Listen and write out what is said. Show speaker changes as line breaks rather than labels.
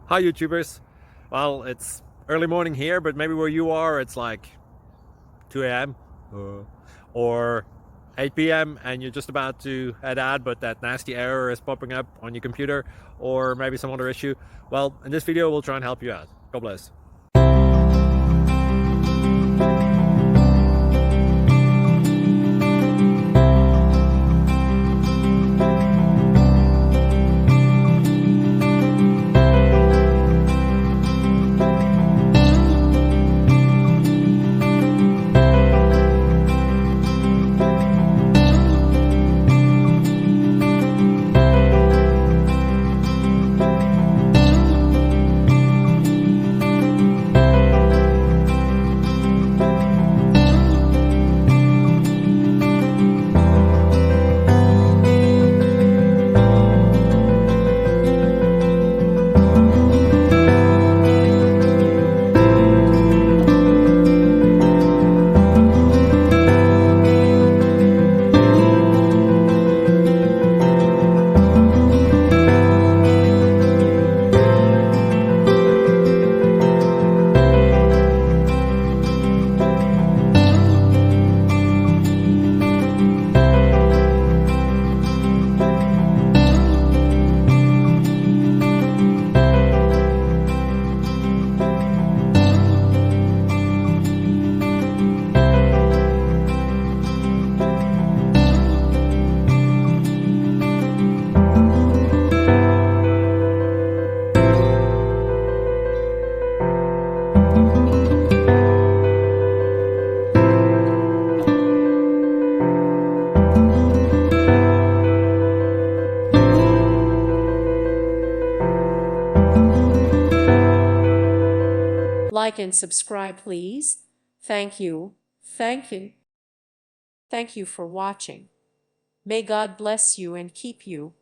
Hi YouTubers. Well, it's early morning here, but maybe where you are it's like 2 a.m. or 8 p.m. and you're just about to head out, but that nasty error is popping up on your computer, or maybe some other issue. Well, in this video we'll try and help you out. God bless.
Like and subscribe, please. Thank you. Thank you. Thank you for watching. May God bless you and keep you.